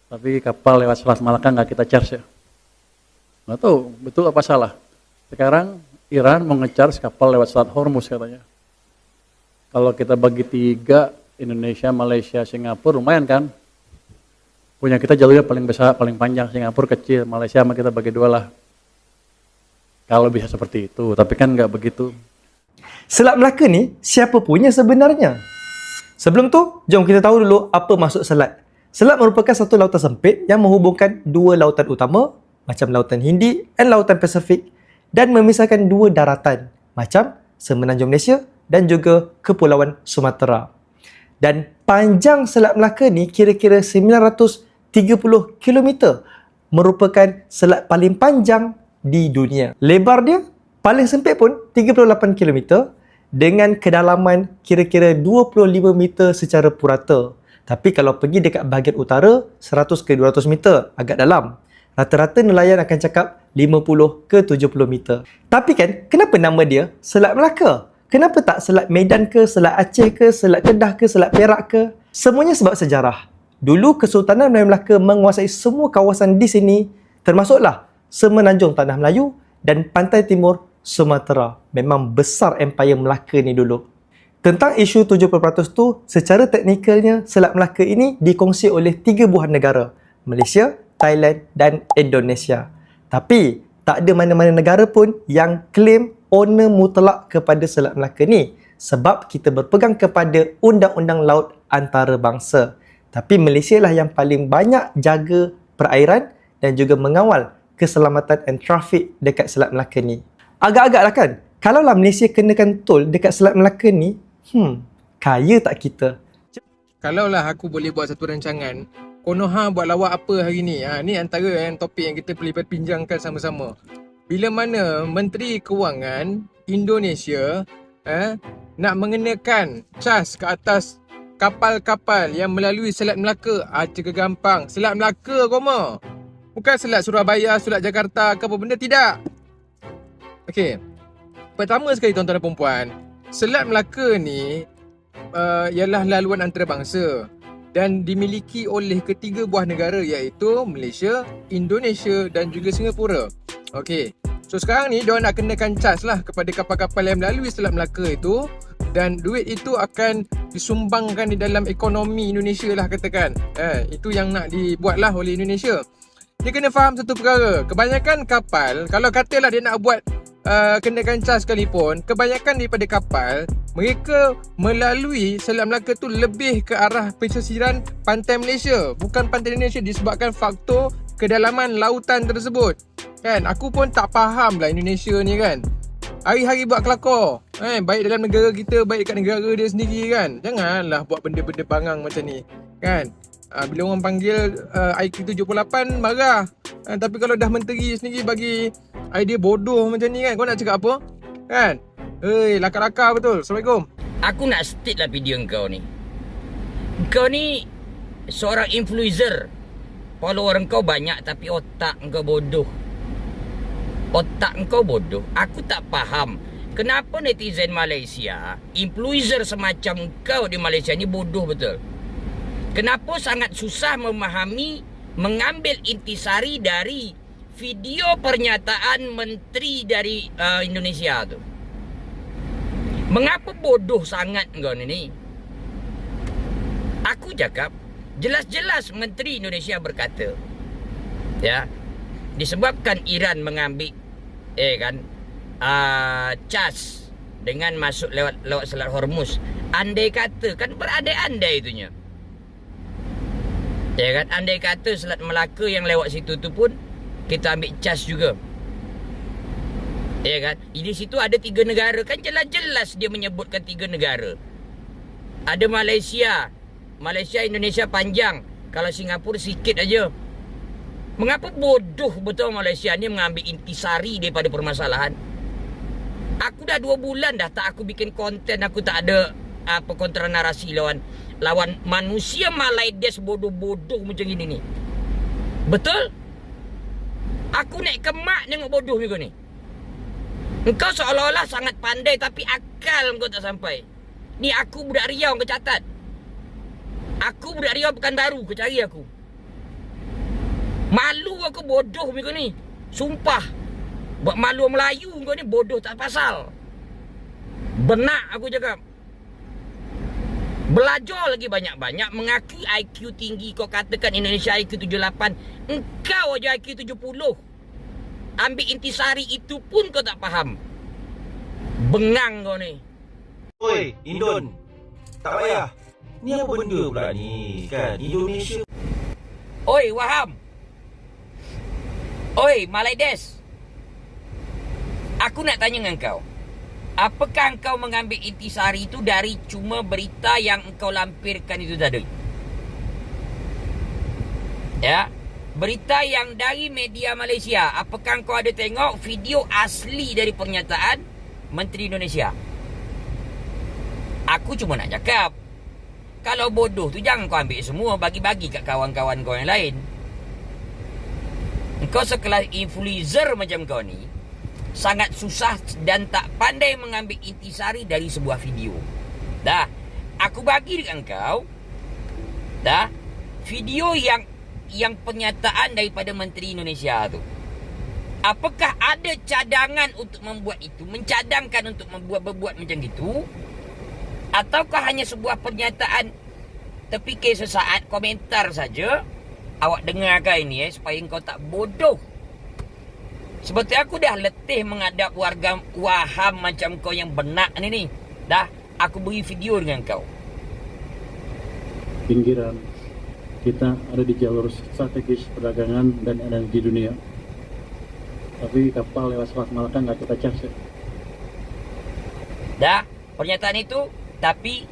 Tapi kapal lewat Selat Malaka nggak kita charge ya. Nggak tahu betul apa salah. Sekarang Iran mau nge-charge kapal lewat Selat Hormuz katanya. Kalau kita bagi 3, Indonesia, Malaysia, Singapura, lumayan kan? Punya kita jalurnya paling besar, paling panjang, Singapura kecil, Malaysia sama kita bagi 2 lah. Kalau bisa seperti itu, tapi kan nggak begitu. Selat Melaka ni siapa punya sebenarnya? Sebelum tu, jom kita tahu dulu apa maksud selat. Selat merupakan satu lautan sempit yang menghubungkan 2 lautan utama, macam Lautan Hindi dan Lautan Pasifik, dan memisahkan 2 daratan, macam Semenanjung Malaysia dan juga Kepulauan Sumatera. Dan panjang Selat Melaka ni kira-kira 930 km, merupakan selat paling panjang di dunia. Lebar dia paling sempit pun 38 km dengan kedalaman kira-kira 25 meter secara purata. Tapi kalau pergi dekat bahagian utara, 100 ke 200 meter, agak dalam. Rata-rata nelayan akan cakap 50 ke 70 meter. Tapi kan, kenapa nama dia Selat Melaka? Kenapa tak Selat Medan ke, Selat Aceh ke, Selat Kedah ke, Selat Perak ke? Semuanya sebab sejarah. Dulu Kesultanan Melayu Melaka menguasai semua kawasan di sini, termasuklah Semenanjung Tanah Melayu dan pantai timur Sumatera. Memang besar empayar Melaka ni dulu. Tentang isu 70% tu, secara teknikalnya Selat Melaka ini dikongsi oleh 3 buah negara, Malaysia, Thailand dan Indonesia. Tapi tak ada mana-mana negara pun yang claim owner mutlak kepada Selat Melaka ni, sebab kita berpegang kepada Undang-Undang Laut Antarabangsa. Tapi Malaysia lah yang paling banyak jaga perairan dan juga mengawal keselamatan and trafik dekat Selat Melaka ni. Agak-agak lah kan, kalaulah Malaysia kenakan tol dekat Selat Melaka ni, kaya tak kita? Kalaulah aku boleh buat satu rancangan, Konoha buat lawak apa hari ni? Ni antara topik yang kita boleh perbincangkan sama-sama. Bila mana Menteri Kewangan Indonesia nak mengenakan cas ke atas kapal-kapal yang melalui Selat Melaka. Cakap gampang, Selat Melaka koma. Bukan Selat Surabaya, Selat Jakarta ke apa benda, tidak. Okey. Pertama sekali tuan-tuan dan puan-puan, Selat Melaka ni ialah laluan antarabangsa dan dimiliki oleh ketiga buah negara, iaitu Malaysia, Indonesia dan juga Singapura. Okey. So sekarang ni diorang nak kenakan cas lah kepada kapal-kapal yang melalui Selat Melaka itu, dan duit itu akan disumbangkan di dalam ekonomi Indonesia lah katakan. Itu yang nak dibuat lah oleh Indonesia. Dia kena faham satu perkara. Kebanyakan kapal, kalau katalah dia nak buat kenakan cas sekalipun, kebanyakan daripada kapal mereka melalui Selat Melaka tu lebih ke arah pesisiran pantai Malaysia, bukan pantai Indonesia, disebabkan faktor kedalaman lautan tersebut. Kan, aku pun tak faham lah Indonesia ni kan. Hari-hari buat kelakar. Baik dalam negara kita, baik kat negara dia sendiri kan. Janganlah buat benda-benda bangang macam ni. Kan? Bila orang panggil IQ 78 marah. Tapi kalau dah menteri sendiri bagi idea bodoh macam ni kan, kau nak cakap apa? Kan? Lakar-lakar betul. Assalamualaikum. Aku nak state lah video kau ni. Kau ni seorang influencer. Follower kau banyak tapi otak kau bodoh. Otak kau bodoh. Aku tak faham kenapa netizen Malaysia, influencer semacam kau di Malaysia ni bodoh betul. Kenapa sangat susah memahami, mengambil intisari dari video pernyataan menteri dari Indonesia tu. Mengapa bodoh sangat kau ni? Aku cakap, jelas-jelas menteri Indonesia berkata, ya, disebabkan Iran mengambil cas dengan masuk lewat Selat Hormuz. Andai kata, kan berandai-andai itunya. Ya kan, andai kata Selat Melaka yang lewat situ tu pun kita ambil cas juga. Ya kan, di situ ada 3 negara, kan jelas-jelas dia menyebutkan 3 negara. Ada Malaysia, Indonesia panjang. Kalau Singapura sikit aja. Mengapa bodoh betul Malaysia ni mengambil intisari daripada permasalahan? Aku dah 2 bulan dah tak aku bikin konten, aku tak ada kontra narasi lawan manusia Malaides bodoh-bodoh macam ini ni. Betul? Aku naik kemak tengok bodoh ni. Engkau seolah-olah sangat pandai tapi akal engkau tak sampai. Ni aku budak Riau, kau catat. Aku budak Riau Pekanbaru, kau cari aku. Malu aku bodoh minggu ni. Sumpah. Buat malu Melayu kau ni bodoh tak pasal. Benak aku cakap. Belajar lagi banyak-banyak. Mengaku IQ tinggi. Kau katakan Indonesia IQ 78. Engkau aja IQ 70. Ambil intisari itu pun kau tak faham. Bengang kau ni. Oi, Indon. Tak payah. Ni apa benda pula ni? Kan Indonesia. Oi, Waham. Oi, Malaides. Aku nak tanya dengan kau. Apakah engkau mengambil intisari itu dari cuma berita yang engkau lampirkan itu tadi? Ya. Berita yang dari media Malaysia. Apakah engkau ada tengok video asli dari pernyataan Menteri Indonesia? Aku cuma nak cakap. Kalau bodoh tu jangan kau ambil semua. Bagi-bagi kat kawan-kawan kau yang lain. Engkau sekelas influencer macam kau ni sangat susah dan tak pandai mengambil intisari dari sebuah video. Dah, aku bagi dekat kau. Dah, video yang pernyataan daripada Menteri Indonesia tu. Apakah ada cadangan untuk membuat itu? Mencadangkan untuk berbuat macam itu? Ataukah hanya sebuah pernyataan terfikir sesaat, komentar saja? Awak dengarkan ini supaya kau tak bodoh. Seperti aku dah letih menghadap warga Waham macam kau yang benak ni. Dah, aku beri video dengan kau. Pinggiran kita ada di jalur strategis perdagangan dan energi dunia. Tapi kapal lewat Selat Malaka nggak kita cas ya. Dah, pernyataan itu. Tapi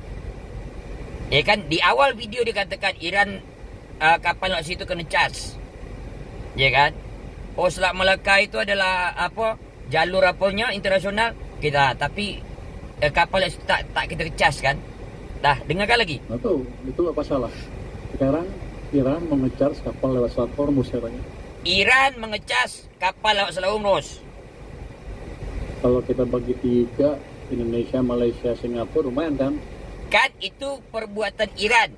kan di awal video dia katakan Iran kapal lewat situ kena cas. Ya kan? Oh, Selat Malaka itu adalah apa? Jalur apanya internasional kita. Tapi kapal lewat situ tak kita cas kan? Dah, dengarkan lagi. Betul, itu apa salah? Sekarang Iran mengecas kapal lewat Selat Hormuz katanya. Iran mengecas kapal lewat Selat Hormuz. Kalau kita bagi 3, Indonesia, Malaysia, Singapura, lumayan kan? Kan itu perbuatan Iran.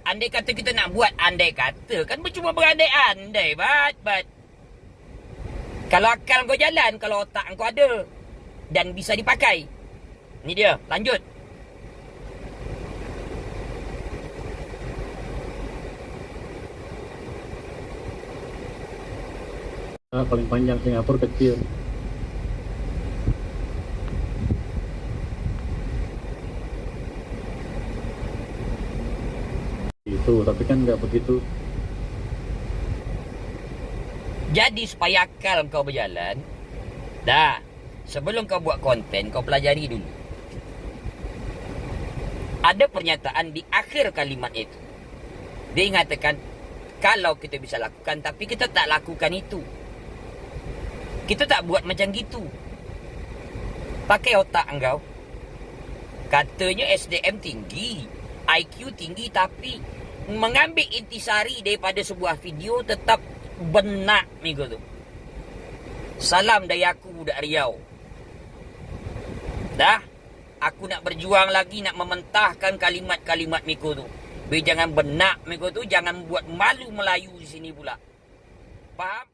Andai kata kita nak buat, andai kata. Kan bercuma berandai-andai, bat. Kalau akal kau jalan, kalau otak kau ada dan bisa dipakai. Ni dia, lanjut. Paling panjang Singapura kecil. Itu, tapi kan nggak begitu. Jadi supaya akal kau berjalan, dah, sebelum kau buat konten, kau pelajari dulu. Ada pernyataan di akhir kalimat itu. Dia mengatakan, kalau kita bisa lakukan, tapi kita tak lakukan itu. Kita tak buat macam gitu. Pakai otak engkau. Katanya SDM tinggi, IQ tinggi, tapi mengambil intisari daripada sebuah video tetap benak minggu tu. Salam dari aku budak Riau. Dah, aku nak berjuang lagi, nak mementahkan kalimat-kalimat minggu tu. Jangan benak minggu tu, jangan buat malu Melayu di sini pula. Faham?